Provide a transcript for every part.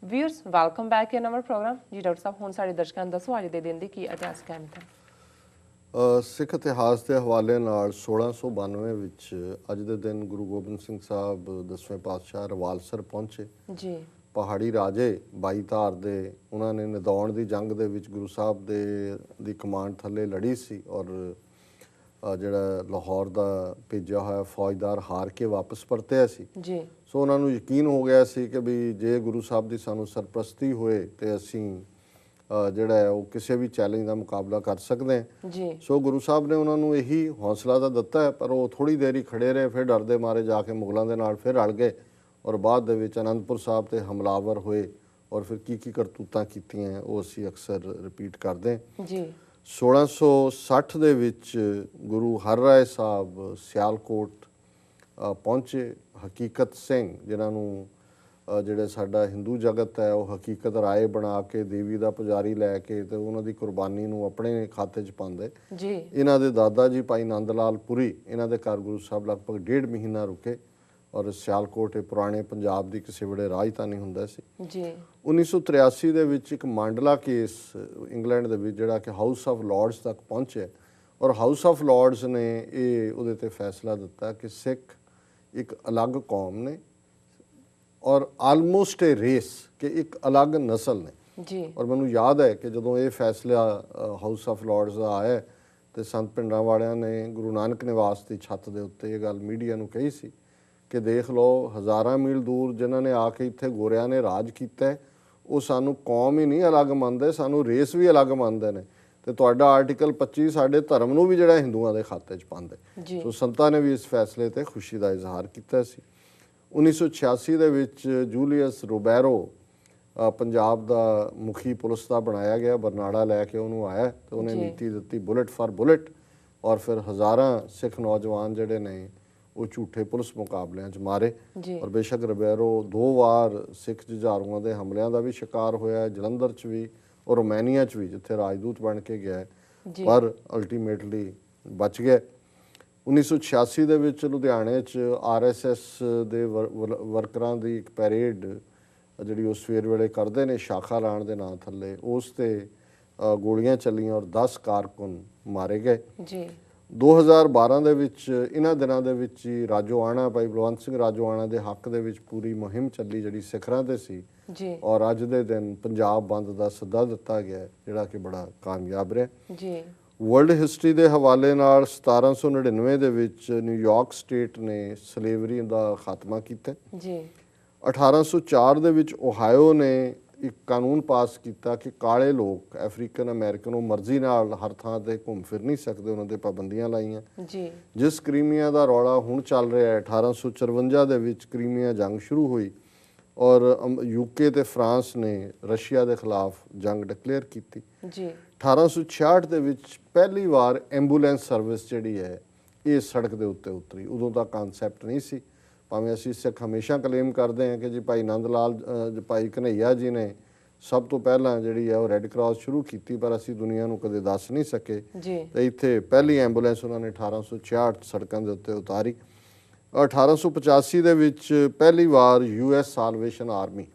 Viewers welcome back in our programme जी doctor साहब हुण साडे दर्शਕਾਂ ਨੂੰ ਦੱਸੋ ਅੱਜ ਦੇ ਦਿਨ ਦੀ ਕੀ ਇਤਿਹਾਸਕ ਅਹਿਮੀਅਤ ਹੈ। ਸਿੱਖ ਇਤਿਹਾਸ ਦੇ ਹਵਾਲੇ ਨਾਲ 1692 ਵਿੱਚ ਅੱਜ ਦੇ ਦਿਨ ਗੁਰੂ ਗੋਬਿੰਦ ਸਿੰਘ ਸਾਹਿਬ 10ਵੇਂ ਪਾਤਸ਼ਾਹ ਰਵਾਲਸਰ ਪਹੁੰਚੇ ਜੀ। ਪਹਾੜੀ ਰਾਜੇ ਬਾਈ ਧਾਰ ਦੇ ਉਹਨਾਂ ਨੇ ਨਦੌਣ ਦੀ ਜੰਗ ਦੇ ਵਿੱਚ ਗੁਰੂ ਸਾਹਿਬ ਦੀ ਕਮਾਂਡ ਥੱਲੇ ਲੜੀ ਸੀ ਔਰ ਜਿਹੜਾ ਲਾਹੌਰ ਦਾ ਭੇਜਿਆ ਹੋਇਆ ਫੌਜਦਾਰ ਹਾਰ ਕੇ ਵਾਪਸ ਪਰਤਿਆ ਸੀ ਜੀ। ਸੋ ਉਹਨਾਂ ਨੂੰ ਯਕੀਨ ਹੋ ਗਿਆ ਸੀ ਕਿ ਵੀ ਜੇ ਗੁਰੂ ਸਾਹਿਬ ਦੀ ਸਾਨੂੰ ਸਰਪ੍ਰਸਤੀ ਹੋਏ ਤੇ ਅਸੀਂ ਜਿਹੜਾ ਹੈ ਉਹ ਕਿਸੇ ਵੀ ਚੈਲੰਜ ਦਾ ਮੁਕਾਬਲਾ ਕਰ ਸਕਦੇ ਹਾਂ ਜੀ। ਸੋ ਗੁਰੂ ਸਾਹਿਬ ਨੇ ਉਹਨਾਂ ਨੂੰ ਇਹੀ ਹੌਸਲਾ ਤਾਂ ਦਿੱਤਾ ਹੈ, ਪਰ ਉਹ ਥੋੜ੍ਹੀ ਦੇਰ ਹੀ ਖੜੇ ਰਹੇ, ਫਿਰ ਡਰਦੇ ਮਾਰੇ ਜਾ ਕੇ ਮੁਗਲਾਂ ਦੇ ਨਾਲ ਫਿਰ ਰਲ ਗਏ ਔਰ ਬਾਅਦ ਦੇ ਵਿੱਚ ਅਨੰਦਪੁਰ ਸਾਹਿਬ 'ਤੇ ਹਮਲਾਵਰ ਹੋਏ ਔਰ ਫਿਰ ਕੀ ਕਰਤੂਤਾਂ ਕੀਤੀਆਂ ਉਹ ਅਸੀਂ ਅਕਸਰ ਰਿਪੀਟ ਕਰਦੇ ਹਾਂ ਜੀ। 1660 ਦੇ ਵਿੱਚ ਗੁਰੂ ਹਰਰਾਏ ਸਾਹਿਬ ਸਿਆਲਕੋਟ ਪਹੁੰਚੇ। ਹਕੀਕਤ ਸਿੰਘ ਜਿਨ੍ਹਾਂ ਨੂੰ ਜਿਹੜੇ ਸਾਡਾ ਹਿੰਦੂ ਜਗਤ ਹੈ ਉਹ ਹਕੀਕਤ ਰਾਏ ਬਣਾ ਕੇ ਦੇਵੀ ਦਾ ਪੁਜਾਰੀ ਲੈ ਕੇ ਤੇ ਉਹਨਾਂ ਦੀ ਕੁਰਬਾਨੀ ਨੂੰ ਆਪਣੇ ਖਾਤੇ 'ਚ ਪਾਉਂਦੇ ਜੀ। ਇਹਨਾਂ ਦੇ ਦਾਦਾ ਜੀ ਭਾਈ ਨੰਦ ਲਾਲ ਪੁਰੀ, ਇਹਨਾਂ ਦੇ ਘਰ ਗੁਰੂ ਸਾਹਿਬ ਲਗਭਗ 1.5 ਮਹੀਨਾ ਰੁਕੇ ਔਰ ਸਿਆਲਕੋਟ ਪੁਰਾਣੇ ਪੰਜਾਬ ਦੀ ਕਿਸੇ ਵੇਲੇ ਰਾਜਧਾਨੀ ਹੁੰਦਾ ਸੀ ਜੀ। 1983 ਦੇ ਵਿੱਚ ਇੱਕ ਮਾਂਡਲਾ ਕੇਸ ਇੰਗਲੈਂਡ ਦੇ ਵਿੱਚ ਜਿਹੜਾ ਕਿ ਹਾਊਸ ਆਫ ਲਾਰਡਸ ਤੱਕ ਪਹੁੰਚਿਆ ਔਰ ਹਾਊਸ ਆਫ ਲਾਰਡਸ ਨੇ ਇਹ ਉਹਦੇ 'ਤੇ ਫੈਸਲਾ ਦਿੱਤਾ ਕਿ ਸਿੱਖ ਇੱਕ ਅਲੱਗ ਕੌਮ ਨੇ ਔਰ ਆਲਮੋਸਟ ਏ ਰੇਸ ਕਿ ਇੱਕ ਅਲੱਗ ਨਸਲ ਨੇ ਜੀ। ਔਰ ਮੈਨੂੰ ਯਾਦ ਹੈ ਕਿ ਜਦੋਂ ਇਹ ਫੈਸਲਾ ਹਾਊਸ ਆਫ ਲਾਰਡਸ ਦਾ ਆਇਆ ਤੇ ਸੰਤ ਪਿੰਡਾਂ ਵਾਲਿਆਂ ਨੇ ਗੁਰੂ ਨਾਨਕ ਨਿਵਾਸ ਦੀ ਛੱਤ ਦੇ ਉੱਤੇ ਇਹ ਗੱਲ ਮੀਡੀਆ ਨੂੰ ਕਹੀ ਸੀ ਕਿ ਦੇਖ ਲਓ ਹਜ਼ਾਰਾਂ ਮੀਲ ਦੂਰ ਜਿਨ੍ਹਾਂ ਨੇ ਆ ਕੇ ਇੱਥੇ ਗੋਰਿਆਂ ਨੇ ਰਾਜ ਕੀਤਾ ਉਹ ਸਾਨੂੰ ਕੌਮ ਹੀ ਨਹੀਂ ਅਲੱਗ ਮੰਨਦੇ, ਸਾਨੂੰ ਰੇਸ ਵੀ ਅਲੱਗ ਮੰਨਦੇ ਨੇ ਤੇ ਤੁਹਾਡਾ ਆਰਟੀਕਲ 25 ਸਾਡੇ ਧਰਮ ਨੂੰ ਵੀ ਜਿਹੜਾ ਹਿੰਦੂਆਂ ਦੇ ਖਾਤੇ 'ਚ ਪਾਉਂਦੇ। ਸੋ ਸੰਤਾਂ ਨੇ ਵੀ ਇਸ ਫੈਸਲੇ ਤੇ ਖੁਸ਼ੀ ਦਾ ਇਜ਼ਹਾਰ ਕੀਤਾ ਸੀ। 1986 ਦੇ ਵਿੱਚ ਜੂਲੀਅਸ ਰੋਬੈਰੋ ਪੰਜਾਬ ਦਾ ਮੁਖੀ ਪੁਲਿਸ ਦਾ ਬਣਾਇਆ ਗਿਆ, ਬਰਨਾੜਾ ਲੈ ਕੇ ਉਹਨੂੰ ਆਇਆ ਤੇ ਉਹਨੇ ਨੀਤੀ ਦਿੱਤੀ ਬੁਲਟ ਫਾਰ ਬੁਲਟ ਔਰ ਫਿਰ ਹਜ਼ਾਰਾਂ ਸਿੱਖ ਨੌਜਵਾਨ ਜਿਹੜੇ ਨੇ ਉਹ ਝੂਠੇ ਪੁਲਿਸ ਮੁਕਾਬਲਿਆਂ 'ਚ ਮਾਰੇ ਔਰ ਬੇਸ਼ੱਕ ਰੋਬੈਰੋ 2 ਵਾਰ ਸਿੱਖ ਜੁਝਾਰੂਆਂ ਦੇ ਹਮਲਿਆਂ ਦਾ ਵੀ ਸ਼ਿਕਾਰ ਹੋਇਆ, ਜਲੰਧਰ 'ਚ ਵੀ ਔਰ ਰੋਮਾਨੀਆ 'ਚ ਵੀ ਜਿੱਥੇ ਰਾਜਦੂਤ ਬਣ ਕੇ ਗਿਆ ਪਰ ਅਲਟੀਮੇਟਲੀ ਬਚ ਗਏ। 1986 ਦੇ ਵਿੱਚ ਲੁਧਿਆਣੇ 'ਚ RSS ਦੇ ਵਰਕਰਾਂ ਦੀ ਇੱਕ ਪੈਰੇਡ ਜਿਹੜੀ ਉਹ ਸਵੇਰ ਵੇਲੇ ਕਰਦੇ ਨੇ ਸ਼ਾਖਾ ਲਾਉਣ ਦੇ ਨਾਂ ਥੱਲੇ, ਉਸ 'ਤੇ ਗੋਲੀਆਂ ਚੱਲੀਆਂ ਔਰ 10 ਕਾਰਕੁਨ ਮਾਰੇ ਗਏ ਜੀ। 2012 ਦੇ ਵਿੱਚ ਇਹਨਾਂ ਦਿਨਾਂ ਦੇ ਵਿੱਚ ਹੀ ਰਾਜੋਆਣਾ ਭਾਈ ਬਲਵੰਤ ਸਿੰਘ ਰਾਜੋਆਣਾ ਦੇ ਹੱਕ ਦੇ ਵਿੱਚ ਪੂਰੀ ਮੁਹਿੰਮ ਚੱਲੀ ਜਿਹੜੀ ਸਿੱਖਰਾਂ 'ਤੇ ਸੀ ਜੀ। ਔਰ ਅੱਜ ਦੇ ਦਿਨ ਪੰਜਾਬ ਬੰਦ ਦਾ ਸੱਦਾ ਦਿੱਤਾ ਗਿਆ ਜਿਹੜਾ ਕਿ ਬੜਾ ਕਾਮਯਾਬ ਰਿਹਾ ਜੀ। ਵਰਲਡ ਹਿਸਟਰੀ ਦੇ ਹਵਾਲੇ ਨਾਲ 1799 ਦੇ ਵਿੱਚ ਨਿਊਯਾਰਕ ਸਟੇਟ ਨੇ ਸਲੇਵਰੀ ਦਾ ਖਾਤਮਾ ਕੀਤਾ ਜੀ। 1804 ਦੇ ਵਿੱਚ ਓਹਾਇਓ ਨੇ ਇੱਕ ਕਾਨੂੰਨ ਪਾਸ ਕੀਤਾ ਕਿ ਕਾਲੇ ਲੋਕ ਅਫਰੀਕਨ ਅਮਰੀਕਨ ਉਹ ਮਰਜ਼ੀ ਨਾਲ ਹਰ ਥਾਂ ਤੇ ਘੁੰਮ ਫਿਰ ਨਹੀਂ ਸਕਦੇ, ਉਹਨਾਂ 'ਤੇ ਪਾਬੰਦੀਆਂ ਲਾਈਆਂ ਜੀ। ਜਿਸ ਕ੍ਰੀਮੀਆ ਦਾ ਰੌਲਾ ਹੁਣ ਚੱਲ ਰਿਹਾ ਹੈ 1854 ਦੇ ਵਿੱਚ ਕ੍ਰੀਮੀਆ ਜੰਗ ਸ਼ੁਰੂ ਹੋਈ ਔਰ UK ਤੇ ਫਰਾਂਸ ਨੇ ਰਸ਼ੀਆ ਦੇ ਖਿਲਾਫ ਜੰਗ ਡਿਕਲੇਅਰ ਕੀਤੀ ਜੀ। 1866 ਦੇ ਵਿੱਚ ਪਹਿਲੀ ਵਾਰ ਐਂਬੂਲੈਂਸ ਸਰਵਿਸ ਜਿਹੜੀ ਹੈ ਇਹ ਸੜਕ ਦੇ ਉੱਤੇ ਉਤਰੀ। ਉਦੋਂ ਦਾ ਕਨਸੈਪਟ ਨਹੀਂ ਸੀ, ਭਾਵੇਂ ਅਸੀਂ ਸਿੱਖ ਹਮੇਸ਼ਾ ਕਲੇਮ ਕਰਦੇ ਹਾਂ ਕਿ ਜੀ ਭਾਈ ਨੰਦ ਲਾਲ ਭਾਈ ਕਨ੍ਹਈਆ ਜੀ ਨੇ ਸਭ ਤੋਂ ਪਹਿਲਾਂ ਜਿਹੜੀ ਹੈ ਉਹ ਰੈੱਡ ਕਰਾਸ ਸ਼ੁਰੂ ਕੀਤੀ, ਪਰ ਅਸੀਂ ਦੁਨੀਆ ਨੂੰ ਕਦੇ ਦੱਸ ਨਹੀਂ ਸਕੇ ਤੇ ਇੱਥੇ ਪਹਿਲੀ ਐਂਬੂਲੈਂਸ ਉਹਨਾਂ ਨੇ 1866 ਸੜਕਾਂ ਦੇ ਉੱਤੇ ਉਤਾਰੀ। 1885 ਦੇ ਵਿੱਚ ਪਹਿਲੀ ਵਾਰ US ਸਾਲਵੇਸ਼ਨ ਆਰਮੀ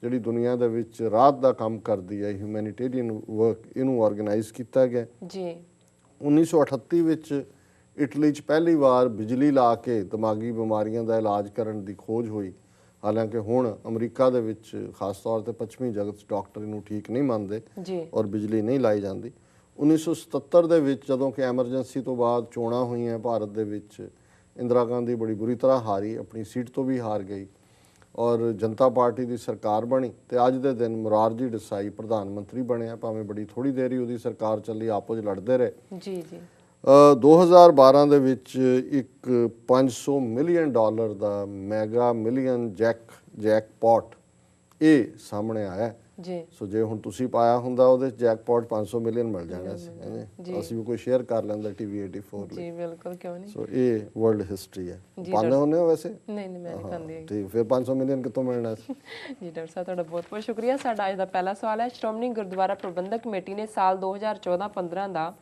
ਜਿਹੜੀ ਦੁਨੀਆ ਦੇ ਵਿੱਚ ਰਾਹਤ ਦਾ ਕੰਮ ਕਰਦੀ ਹੈ, ਹਿਊਮੈਨਿਟੇਰੀਅਨ ਵਰਕ, ਇਹਨੂੰ ਆਰਗੇਨਾਈਜ਼ ਕੀਤਾ ਗਿਆ ਜੀ। 1938 ਵਿੱਚ ਇਟਲੀ 'ਚ ਪਹਿਲੀ ਵਾਰ ਬਿਜਲੀ ਲਾ ਕੇ ਦਿਮਾਗੀ ਬਿਮਾਰੀਆਂ ਦਾ ਇਲਾਜ ਕਰਨ ਦੀ ਖੋਜ ਹੋਈ। ਹਾਲਾਂਕਿ ਹੁਣ ਅਮਰੀਕਾ ਦੇ ਵਿੱਚ ਖਾਸ ਤੌਰ 'ਤੇ ਪੱਛਮੀ ਜਗਤ 'ਚ ਡਾਕਟਰ ਇਹਨੂੰ ਠੀਕ ਨਹੀਂ ਮੰਨਦੇ ਔਰ ਬਿਜਲੀ ਨਹੀਂ ਲਾਈ ਜਾਂਦੀ। 1977 ਦੇ ਵਿੱਚ ਜਦੋਂ ਕਿ ਐਮਰਜੈਂਸੀ ਤੋਂ ਬਾਅਦ ਚੋਣਾਂ ਹੋਈਆਂ ਭਾਰਤ ਦੇ ਵਿੱਚ, ਇੰਦਰਾ ਗਾਂਧੀ ਬੜੀ ਬੁਰੀ ਤਰ੍ਹਾਂ ਹਾਰੀ, ਆਪਣੀ ਸੀਟ ਤੋਂ ਵੀ ਹਾਰ ਗਈ ਔਰ ਜਨਤਾ ਪਾਰਟੀ ਦੀ ਸਰਕਾਰ ਬਣੀ ਤੇ ਅੱਜ ਦੇ ਦਿਨ ਮੁਰਾਰਜੀ ਦੇਸਾਈ ਪ੍ਰਧਾਨ ਮੰਤਰੀ ਬਣਿਆ। ਭਾਵੇਂ ਬੜੀ ਥੋੜ੍ਹੀ ਦੇਰ ਹੀ ਉਹਦੀ ਸਰਕਾਰ ਚੱਲੀ, ਆਪੋ 'ਚ ਲੜਦੇ ਰਹੇ ਜੀ ਜੀ। 2012 ਦੇ ਵਿੱਚ ਇੱਕ $500 ਮਿਲੀਅਨ ਦਾ ਮੈਗਾ ਮਿਲੀਅਨ ਜੈਕਪਾਟ ਇਹ ਸਾਹਮਣੇ ਆਇਆ ਜੀ। ਸੋ ਜੇ ਹੁਣ ਤੁਸੀਂ ਪਾਇਆ ਹੁੰਦਾ ਉਹਦੇ ਜੈਕਪਾਟ 500 ਮਿਲੀਅਨ ਮਿਲ ਜਾਣਾ ਸੀ, ਅਸੀਂ ਵੀ ਕੋਈ ਸ਼ੇਅਰ ਕਰ ਲੈਂਦਾ TV 84 ਲਈ ਜੀ। ਬਿਲਕੁਲ, ਕਿਉਂ ਨਹੀਂ। ਸੋ ਇਹ ਵਰਲਡ ਹਿਸਟਰੀ ਹੈ। ਪਾਉਂਦੇ ਹੁੰਦੇ ਹੋ ਵੈਸੇ? ਨਹੀਂ ਨਹੀਂ, ਮੈਂ ਨਹੀਂ ਪਾਉਂਦੀ। ਠੀਕ, ਫਿਰ 500 ਮਿਲੀਅਨ ਕਿੱਥੋਂ ਮਿਲਣਾ ਸੀ ਜੀ। ਡਾਕਟਰ ਸਾਹਿਬ ਤੁਹਾਡਾ ਬਹੁਤ ਬਹੁਤ ਸ਼ੁਕਰੀਆ। ਸਾਡਾ ਅੱਜ ਦਾ ਪਹਿਲਾ ਸਵਾਲ ਹੈ, ਸ਼੍ਰੋਮਣੀ ਗੁਰਦੁਆਰਾ ਪ੍ਰਬੰਧਕ ਕਮੇਟੀ ਨੇ ਸਾਲ 2014-15 ਦਾ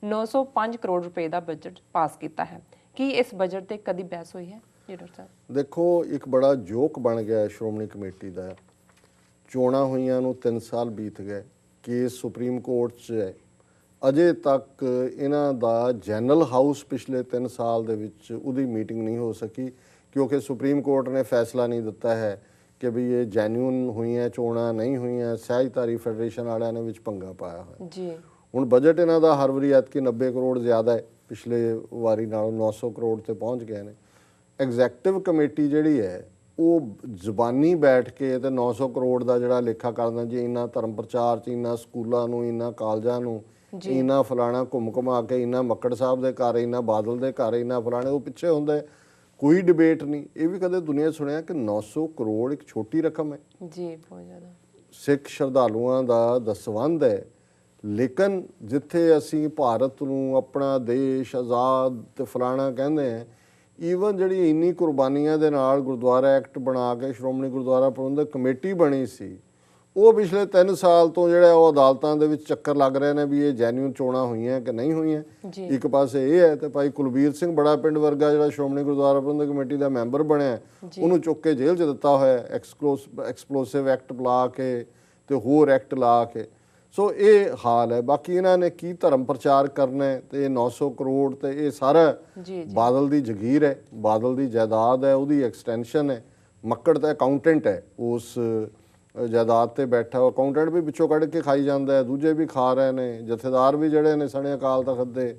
905 ਕਰੋੜ ਰੁਪਏ ਦਾ ਬਜਟ ਪਾਸ ਕੀਤਾ ਹੈ। ਕੀ ਇਸ ਬਜਟ ਤੇ ਕਦੀ ਬਹਿਸ ਹੋਈ ਹੈ ਜੀ ਡਾਕਟਰ ਸਾਹਿਬ? ਦੇਖੋ, ਇੱਕ ਬੜਾ ਜੋਕ ਬਣ ਗਿਆ ਸ਼੍ਰੋਮਣੀ ਕਮੇਟੀ ਦਾ ਚੋਣਾਂ ਹੋਈਆਂ ਨੂੰ 3 ਸਾਲ ਬੀਤ ਗਏ, ਕੇਸ ਸੁਪਰੀਮ ਕੋਰਟ 'ਚ ਹੈ, ਅਜੇ ਤੱਕ ਇਹਨਾਂ ਦਾ ਜਨਰਲ ਹਾਊਸ ਪਿਛਲੇ 3 ਸਾਲ ਦੇ ਵਿੱਚ ਉਹਦੀ ਮੀਟਿੰਗ ਨਹੀਂ ਹੋ ਸਕੀ, ਕਿਉਂਕਿ ਸੁਪਰੀਮ ਕੋਰਟ ਨੇ ਫੈਸਲਾ ਨਹੀਂ ਦਿੱਤਾ ਹੈ ਕਿ ਵੀ ਇਹ ਜੈਨੂਇਨ ਹੋਈਆਂ ਚੋਣਾਂ ਨਹੀਂ ਹੋਈਆਂ। ਸਹਿਜਧਾਰੀ ਫੈਡਰੇਸ਼ਨ ਵਾਲਿਆਂ ਨੇ ਵਿੱਚ ਪੰਗਾ ਪਾਇਆ ਹੋਇਆ ਜੀ। ਹੁਣ ਬਜਟ ਇਹਨਾਂ ਦਾ ਹਰ ਵਾਰੀ ਐਤਕੀ 90 ਕਰੋੜ ਜ਼ਿਆਦਾ ਹੈ, ਪਿਛਲੇ ਵਾਰੀ ਨਾਲੋਂ 900 ਕਰੋੜ ਤੇ ਪਹੁੰਚ ਗਏ ਨੇ। ਐਗਜ਼ੈਕਟਿਵ ਕਮੇਟੀ ਜਿਹੜੀ ਹੈ ਉਹ ਜ਼ੁਬਾਨੀ ਬੈਠ ਕੇ ਤੇ 900 ਕਰੋੜ ਦਾ ਜਿਹੜਾ ਲੇਖਾ ਕਰਦਾ, ਜੀ ਇੰਨਾ ਧਰਮ ਪ੍ਰਚਾਰ 'ਚ, ਇੰਨਾ ਸਕੂਲਾਂ ਨੂੰ, ਇੰਨਾ ਕਾਲਜਾਂ ਨੂੰ, ਇੰਨਾ ਫਲਾਣਾ ਘੁੰਮ ਘੁਮਾ ਕੇ, ਇੰਨਾ ਮੱਕੜ ਸਾਹਿਬ ਦੇ ਘਰ, ਇੰਨਾ ਬਾਦਲ ਦੇ ਘਰ, ਇੰਨਾ ਫਲਾਣੇ, ਉਹ ਪਿੱਛੇ ਹੁੰਦਾ ਹੈ, ਕੋਈ ਡਿਬੇਟ ਨਹੀਂ। ਇਹ ਵੀ ਕਦੇ ਦੁਨੀਆ ਸੁਣਿਆ ਕਿ 900 ਕਰੋੜ ਇੱਕ ਛੋਟੀ ਰਕਮ ਹੈ ਜੀ, ਬਹੁਤ ਜ਼ਿਆਦਾ। ਸਿੱਖ ਸ਼ਰਧਾਲੂਆਂ ਦਾ ਦਸਵੰਧ ਹੈ, ਲੇਕਿਨ ਜਿੱਥੇ ਅਸੀਂ ਭਾਰਤ ਨੂੰ ਆਪਣਾ ਦੇਸ਼ ਆਜ਼ਾਦ ਤੇ ਫਲਾਣਾ ਕਹਿੰਦੇ ਆ, ਈਵਨ ਜਿਹੜੀ ਇੰਨੀ ਕੁਰਬਾਨੀਆਂ ਦੇ ਨਾਲ ਗੁਰਦੁਆਰਾ ਐਕਟ ਬਣਾ ਕੇ ਸ਼੍ਰੋਮਣੀ ਗੁਰਦੁਆਰਾ ਪ੍ਰਬੰਧਕ ਕਮੇਟੀ ਬਣੀ ਸੀ, ਉਹ ਪਿਛਲੇ 3 ਸਾਲ ਤੋਂ ਜਿਹੜਾ ਉਹ ਅਦਾਲਤਾਂ ਦੇ ਵਿੱਚ ਚੱਕਰ ਲੱਗ ਰਹੇ ਨੇ ਵੀ ਇਹ ਜੈਨੂਇਨ ਚੋਣਾਂ ਹੋਈਆਂ ਕਿ ਨਹੀਂ ਹੋਈਆਂ। ਇੱਕ ਪਾਸੇ ਇਹ ਹੈ ਤੇ ਭਾਈ ਕੁਲਬੀਰ ਸਿੰਘ ਬੜਾ ਪਿੰਡ ਵਰਗਾ ਜਿਹੜਾ ਸ਼੍ਰੋਮਣੀ ਗੁਰਦੁਆਰਾ ਪ੍ਰਬੰਧਕ ਕਮੇਟੀ ਦਾ ਮੈਂਬਰ ਬਣਿਆ, ਉਹਨੂੰ ਚੁੱਕ ਕੇ ਜੇਲ੍ਹ 'ਚ ਦਿੱਤਾ ਹੋਇਆ ਐਕਸਪਲੋਸਿਵ ਐਕਟ ਲਾ ਕੇ ਤੇ ਹੋਰ ਐਕਟ ਲਾ ਕੇ। ਸੋ ਇਹ ਹਾਲ ਹੈ। ਬਾਕੀ ਇਹਨਾਂ ਨੇ ਕੀ ਧਰਮ ਪ੍ਰਚਾਰ ਕਰਨਾ ਹੈ, ਤੇ ਇਹ 900 ਕਰੋੜ ਤੇ ਇਹ ਸਾਰਾ ਬਾਦਲ ਦੀ ਜਗੀਰ ਹੈ, ਬਾਦਲ ਦੀ ਜਾਇਦਾਦ ਹੈ, ਉਹਦੀ ਐਕਸਟੈਂਸ਼ਨ ਹੈ। ਮੱਕੜ ਤਾਂ ਅਕਾਊਂਟੈਂਟ ਹੈ, ਉਸ ਜਾਇਦਾਦ ਤੇ ਬੈਠਾ ਉਹ ਅਕਾਊਂਟੈਂਟ ਵੀ ਵਿੱਚੋਂ ਕੱਢ ਕੇ ਖਾਈ ਜਾਂਦਾ ਹੈ, ਦੂਜੇ ਵੀ ਖਾ ਰਹੇ ਨੇ, ਜਥੇਦਾਰ ਵੀ ਜਿਹੜੇ ਨੇ ਸਣੇ ਅਕਾਲ ਤਖਤ ਦੇ,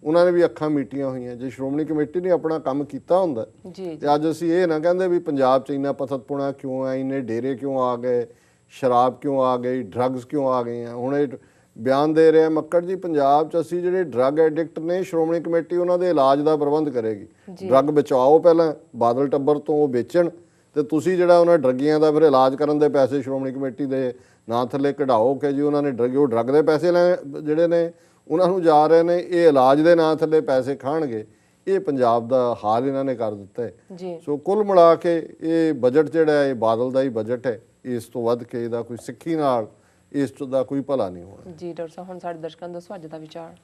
ਉਹਨਾਂ ਨੇ ਵੀ ਅੱਖਾਂ ਮੀਟੀਆਂ ਹੋਈਆਂ। ਜੇ ਸ਼੍ਰੋਮਣੀ ਕਮੇਟੀ ਨੇ ਆਪਣਾ ਕੰਮ ਕੀਤਾ ਹੁੰਦਾ ਤੇ ਅੱਜ ਅਸੀਂ ਇਹ ਨਾ ਕਹਿੰਦੇ ਵੀ ਪੰਜਾਬ 'ਚ ਇੰਨਾ ਪਤਤਪੁਣਾ ਕਿਉਂ ਹੈ, ਇੰਨੇ ਡੇਰੇ ਕਿਉਂ ਆ ਗਏ, ਸ਼ਰਾਬ ਕਿਉਂ ਆ ਗਈ, ਡਰੱਗਸ ਕਿਉਂ ਆ ਗਈਆਂ। ਹੁਣ ਇਹ ਬਿਆਨ ਦੇ ਰਿਹਾ ਮੱਕੜ ਜੀ, ਪੰਜਾਬ 'ਚ ਅਸੀਂ ਜਿਹੜੇ ਡਰੱਗ ਐਡਿਕਟ ਨੇ, ਸ਼੍ਰੋਮਣੀ ਕਮੇਟੀ ਉਹਨਾਂ ਦੇ ਇਲਾਜ ਦਾ ਪ੍ਰਬੰਧ ਕਰੇਗੀ। ਡਰੱਗ ਬਚਾਓ ਪਹਿਲਾਂ ਬਾਦਲ ਟੱਬਰ ਤੋਂ, ਉਹ ਵੇਚਣ, ਤੇ ਤੁਸੀਂ ਜਿਹੜਾ ਉਹਨਾਂ ਡਰੱਗੀਆਂ ਦਾ ਫਿਰ ਇਲਾਜ ਕਰਨ ਦੇ ਪੈਸੇ ਸ਼੍ਰੋਮਣੀ ਕਮੇਟੀ ਦੇ ਨਾਂ ਥੱਲੇ ਕਢਾਓ ਕਿ ਜੀ ਉਹਨਾਂ ਨੇ ਉਹ ਡਰੱਗ ਦੇ ਪੈਸੇ ਲੈ ਜਿਹੜੇ ਨੇ ਉਹਨਾਂ ਨੂੰ ਜਾ ਰਹੇ ਨੇ, ਇਹ ਇਲਾਜ ਦੇ ਨਾਂ ਥੱਲੇ ਪੈਸੇ ਖਾਣਗੇ। ਇਹ ਪੰਜਾਬ ਦਾ ਹਾਲ ਇਹਨਾਂ ਨੇ ਕਰ ਦਿੱਤਾ ਹੈ। ਸੋ ਕੁੱਲ ਮਿਲਾ ਕੇ ਇਹ ਬਜਟ ਜਿਹੜਾ ਹੈ ਇਹ ਬਾਦਲ ਦਾ ਹੀ ਬਜਟ ਹੈ, ਇਸ ਤੋਂ ਵੱਧ ਕੇ ਇਹਦਾ ਕੋਈ ਸਿੱਖੀ ਨਾਲ ਇਸ ਦਾ ਕੋਈ ਭਲਾ ਨਹੀਂ ਹੋਣਾ। ਜੀ ਡਾਕਟਰ ਸਾਹਿਬ, ਹੁਣ ਸਾਡੇ ਦਰਸ਼ਕਾਂ ਨੂੰ ਦੱਸੋ ਅੱਜ ਦਾ ਵਿਚਾਰ।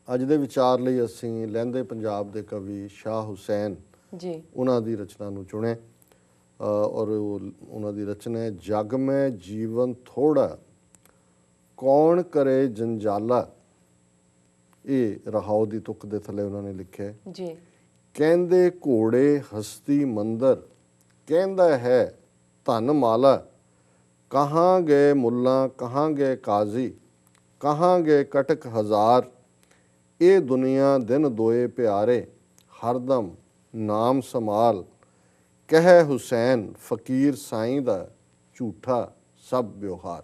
ਅੱਜ ਦੇ ਵਿਚਾਰ ਲਈ ਅਸੀਂ ਲਹਿੰਦੇ ਪੰਜਾਬ ਦੇ ਕਵੀ ਸ਼ਾਹ ਹੁਸੈਨ ਜੀ ਉਹਨਾਂ ਦੀ ਰਚਨਾ ਨੂੰ ਚੁਣਿਆ, ਔਰ ਉਹਨਾਂ ਦੀ ਰਚਨਾ ਹੈ ਜਗ ਮੈਂ ਜੀਵਨ ਥੋੜਾ ਕੌਣ ਕਰੇ ਜੰਜਾਲਾ। ਇਹ ਰਹਾਉ ਦੀ ਤੁਕ ਦੇ ਥੱਲੇ ਉਹਨਾਂ ਨੇ ਲਿਖਿਆ ਜੀ। ਕਹਿੰਦੇ ਘੋੜੇ ਹਸਤੀ ਮੰਦਰ, ਕਹਿੰਦਾ ਹੈ ਧਨ ਮਾਲਾ, ਕਹਾਂ ਗਏ ਮੁੱਲਾ ਕਹਾਂ ਗਏ ਕਾਜ਼ੀ, ਕਹਾਂ ਗਏ ਕਟਕ ਹਜ਼ਾਰ, ਇਹ ਦੁਨੀਆ ਦਿਨ ਦੋਏ ਪਿਆਰੇ, ਹਰਦਮ ਨਾਮ ਸੰਭਾਲ, ਕਹਿ ਹੁਸੈਨ ਫਕੀਰ ਸਾਈਂ ਦਾ ਝੂਠਾ ਸਭ ਵਿਵਹਾਰ।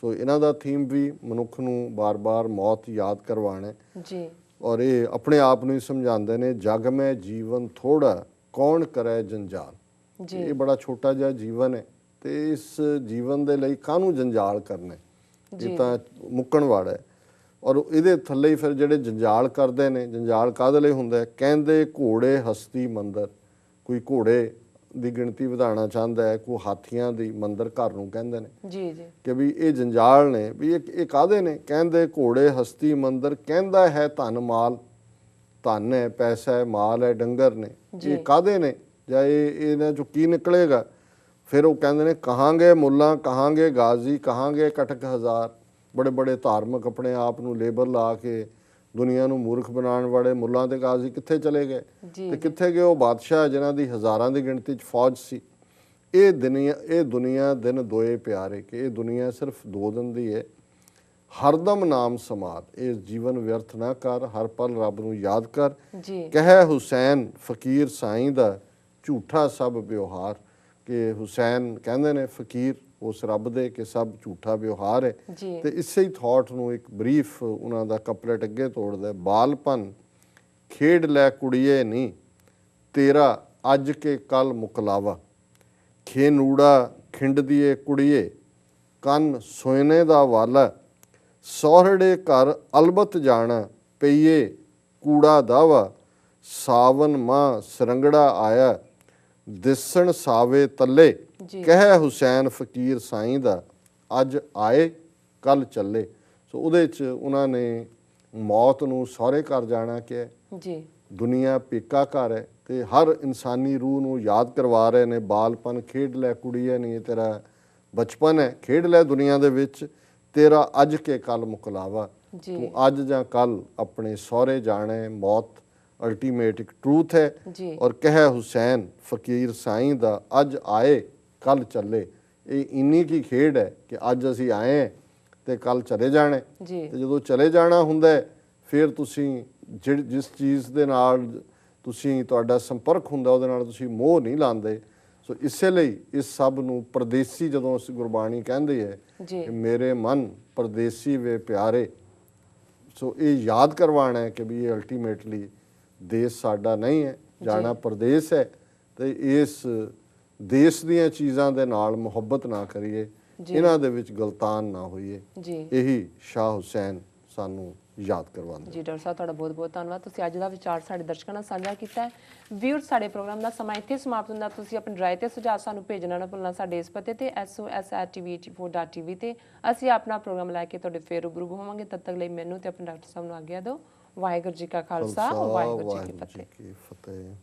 ਸੋ ਇਹਨਾਂ ਦਾ ਥੀਮ ਵੀ ਮਨੁੱਖ ਨੂੰ ਬਾਰ-ਬਾਰ ਮੌਤ ਯਾਦ ਕਰਵਾਉਣਾ ਜੀ, ਔਰ ਇਹ ਆਪਣੇ ਆਪ ਨੂੰ ਹੀ ਸਮਝਾਉਂਦੇ ਨੇ ਜਗ ਮੈਂ ਜੀਵਨ ਥੋੜਾ ਕੌਣ ਕਰੇ ਜੰਜਾਲ। ਇਹ ਬੜਾ ਛੋਟਾ ਜਿਹਾ ਜੀਵਨ ਹੈ ਤੇ ਇਸ ਜੀਵਨ ਦੇ ਲਈ ਕਾਹਨੂੰ ਜੰਜਾਲ ਕਰਨਾ, ਇਹ ਤਾਂ ਮੁੱਕਣ ਵਾਲਾ ਹੈ। ਔਰ ਇਹਦੇ ਥੱਲੇ ਹੀ ਫਿਰ ਜਿਹੜੇ ਜੰਜਾਲ ਕਰਦੇ ਨੇ, ਜੰਜਾਲ ਕਾਹਦੇ ਲਈ ਹੁੰਦਾ, ਕਹਿੰਦੇ ਘੋੜੇ ਹਸਤੀ ਮੰਦਰ, ਕੋਈ ਘੋੜੇ ਦੀ ਗਿਣਤੀ ਵਧਾਉਣਾ ਚਾਹੁੰਦਾ ਹੈ, ਕੋਈ ਹਾਥੀਆਂ ਦੀ ਮੰਦਰ ਘਰ ਨੂੰ ਕਹਿੰਦੇ ਨੇ ਜੀ ਜੀ, ਕਿ ਵੀ ਇਹ ਜੰਜਾਲ ਨੇ, ਵੀ ਇਹ ਕਾਹਦੇ ਨੇ। ਕਹਿੰਦੇ ਘੋੜੇ ਹਸਤੀ ਮੰਦਰ, ਕਹਿੰਦਾ ਹੈ ਧਨ ਮਾਲ, ਧਨ ਹੈ, ਪੈਸਾ ਹੈ, ਮਾਲ ਹੈ, ਡੰਗਰ ਨੇ, ਇਹ ਕਾਹਦੇ ਨੇ ਜਾਂ ਇਹਨਾਂ ਚੋਂ ਕੀ ਨਿਕਲੇਗਾ। ਫਿਰ ਉਹ ਕਹਿੰਦੇ ਨੇ ਕਹਾਂਗੇ ਮੁੱਲਾ ਕਹਾਂਗੇ ਗਾਜ਼ੀ, ਕਹਾਂਗੇ ਕਟਕ ਹਜ਼ਾਰ। ਬੜੇ ਬੜੇ ਧਾਰਮਿਕ ਆਪਣੇ ਆਪ ਨੂੰ ਲੇਬਰ ਲਾ ਕੇ ਦੁਨੀਆ ਨੂੰ ਮੂਰਖ ਬਣਾਉਣ ਵਾਲੇ ਮੁੱਲਾਂ ਤੇ ਗਾਜ਼ੀ ਕਿੱਥੇ ਚਲੇ ਗਏ ਤੇ ਕਿੱਥੇ ਗਏ ਉਹ ਬਾਦਸ਼ਾਹ ਜਿਨ੍ਹਾਂ ਦੀ ਹਜ਼ਾਰਾਂ ਦੀ ਗਿਣਤੀ 'ਚ ਫੌਜ ਸੀ। ਇਹ ਦੁਨੀਆ ਦਿਨ ਦੋਏ ਪਿਆਰੇ, ਕਿ ਇਹ ਦੁਨੀਆ ਸਿਰਫ 2 ਦਿਨ ਦੀ ਹੈ। ਹਰਦਮ ਨਾਮ ਸੰਭਾਲ, ਇਹ ਜੀਵਨ ਵਿਅਰਥ ਨਾ ਕਰ, ਹਰ ਪਲ ਰੱਬ ਨੂੰ ਯਾਦ ਕਰ। ਕਹਿ ਹੁਸੈਨ ਫਕੀਰ ਸਾਈਂ ਦਾ ਝੂਠਾ ਸਭ ਵਿਵਹਾਰ, ਕਿ ਹੁਸੈਨ ਕਹਿੰਦੇ ਨੇ ਫਕੀਰ ਉਸ ਰੱਬ ਦੇ ਕਿ ਸਭ ਝੂਠਾ ਵਿਵਹਾਰ ਹੈ। ਤੇ ਇਸੇ ਹੀ ਥਾਟ ਨੂੰ ਇੱਕ ਬਰੀਫ ਉਹਨਾਂ ਦਾ ਕਪਲੇਟ ਅੱਗੇ ਤੋੜਦਾ, ਬਾਲਪਨ ਖੇਡ ਲੈ ਕੁੜੀਏ ਨੀ, ਤੇਰਾ ਅੱਜ ਕੇ ਕੱਲ ਮੁਕਲਾਵਾ, ਖੇਨੂੜਾ ਖਿੰਡ ਦੀਏ ਕੁੜੀਏ, ਕੰਨ ਸੋਇਨੇ ਦਾ ਵਾਲਾ, ਸੋਹੜੇ ਘਰ ਅਲਬਤ ਜਾਣਾ, ਪਈਏ ਕੂੜਾ ਦਾਵਾ, ਸਾਵਨ ਮਾਂ ਸਰੰਗੜਾ ਆਇਆ, ਦਿਸਣ ਸਾਵੇ ਤੱਲੇ, ਕਹਿ ਹੁਸੈਨ ਫਕੀਰ ਸਾਈਂ ਦਾ, ਅੱਜ ਆਏ ਕੱਲ ਚੱਲੇ। ਸੋ ਉਹਦੇ 'ਚ ਉਹਨਾਂ ਨੇ ਮੌਤ ਨੂੰ ਸਹੁਰੇ ਘਰ ਜਾਣਾ ਕਿਹਾ ਜੀ, ਦੁਨੀਆ ਪੇਕਾ ਘਰ ਹੈ, ਤੇ ਹਰ ਇਨਸਾਨੀ ਰੂਹ ਨੂੰ ਯਾਦ ਕਰਵਾ ਰਹੇ ਨੇ, ਬਾਲਪਨ ਖੇਡ ਲੈ ਕੁੜੀਏ ਨਹੀਂ, ਤੇਰਾ ਬਚਪਨ ਹੈ, ਖੇਡ ਲੈ ਦੁਨੀਆ ਦੇ ਵਿੱਚ, ਤੇਰਾ ਅੱਜ ਕੇ ਕੱਲ ਮੁਕਲਾਵਾ। ਜੀ ਤੂੰ ਅੱਜ ਜਾਂ ਕੱਲ ਆਪਣੇ ਸਹੁਰੇ ਜਾਣੇ, ਮੌਤ ਅਲਟੀਮੇਟ ਇੱਕ ਟਰੂਥ ਹੈ। ਜੀ ਔਰ ਕਹਿ ਹੁਸੈਨ ਫਕੀਰ ਸਾਈਂ ਦਾ, ਅੱਜ ਆਏ ਕੱਲ ਚੱਲੇ। ਇਹ ਇੰਨੀ ਕੀ ਖੇਡ ਹੈ ਕਿ ਅੱਜ ਅਸੀਂ ਆਏ ਹਾਂ ਤੇ ਕੱਲ ਚਲੇ ਜਾਣਾ। ਜੀ ਤੇ ਜਦੋਂ ਚਲੇ ਜਾਣਾ ਹੁੰਦਾ ਹੈ, ਫਿਰ ਤੁਸੀਂ ਜਿਸ ਚੀਜ਼ ਦੇ ਨਾਲ ਤੁਸੀਂ ਤੁਹਾਡਾ ਸੰਪਰਕ ਹੁੰਦਾ ਉਹਦੇ ਨਾਲ ਤੁਸੀਂ ਮੋਹ ਨਹੀਂ ਲਾਉਂਦੇ। ਸੋ ਇਸੇ ਲਈ ਇਸ ਸਭ ਨੂੰ ਪਰਦੇਸੀ, ਜਦੋਂ ਅਸੀਂ ਗੁਰਬਾਣੀ ਕਹਿੰਦੀ ਹੈ ਜੀ ਕਿ ਮੇਰੇ ਮਨ ਪਰਦੇਸੀ ਵੇ ਪਿਆਰੇ, ਸੋ ਇਹ ਯਾਦ ਕਰਵਾਉਣਾ ਹੈ ਕਿ ਵੀ ਇਹ ਅਲਟੀਮੇਟਲੀ ਦੇਸ਼ ਸਾਡਾ ਨਹੀਂ ਹੈ, ਜਾਣਾ ਪਰਦੇਸ ਹੈ। ਤੇ ਇਸ ਦੇਸ਼ ਦੀਆਂ ਚੀਜ਼ਾਂ ਦੇ ਨਾਲ ਮੁਹੱਬਤ ਨਾ ਕਰੀਏ, ਇਹਨਾਂ ਦੇ ਵਿੱਚ ਗਲਤਾਨ ਨਾ ਹੋਈਏ। ਜੀ ਇਹੀ ਸ਼ਾਹ ਹੁਸੈਨ ਸਾਨੂੰ ਯਾਦ ਕਰਵਾਉਂਦੇ। ਜੀ ਡਾਕਟਰ ਸਾਹਿਬ, ਤੁਹਾਡਾ ਬਹੁਤ ਬਹੁਤ ਧੰਨਵਾਦ। ਤੁਸੀਂ ਅੱਜ ਦਾ ਵਿਚਾਰ ਸਾਡੇ ਦਰਸ਼ਕਾਂ ਨਾਲ ਸਾਂਝਾ ਕੀਤਾ ਹੈ। ਵਿਊਅਰਸ, ਸਾਡੇ ਪ੍ਰੋਗਰਾਮ ਦਾ ਸਮਾਂ ਇੱਥੇ ਸਮਾਪਤ ਹੁੰਦਾ। ਤੁਸੀਂ ਆਪਣੀ ਰਾਏ ਤੇ ਸੁਝਾਅ ਸਾਨੂੰ ਭੇਜਣਾ ਨਾ ਭੁੱਲਣਾ ਸਾਡੇ ਇਸ ਪਤੇ ਤੇ sos@tv84.tv ਤੇ। ਅਸੀਂ ਆਪਣਾ ਪ੍ਰੋਗਰਾਮ ਲੈ ਕੇ ਤੁਹਾਡੇ ਫੇਰ ਰੂਬਰੂ ਹੋਵਾਂਗੇ। ਤਦ ਤੱਕ ਲਈ ਮੈਨੂੰ ਤੇ ਆਪਣੇ ਡਾਕਟਰ ਸਾਹਿਬ ਨੂੰ ਆਗਿਆ ਦਿਓ। ਵਾਹਿਗੁਰੂ ਜੀ ਕਾ ਖਾਲਸਾ, ਵਾਹਿਗੁਰੂ ਜੀ ਕੀ ਫਤਿਹ।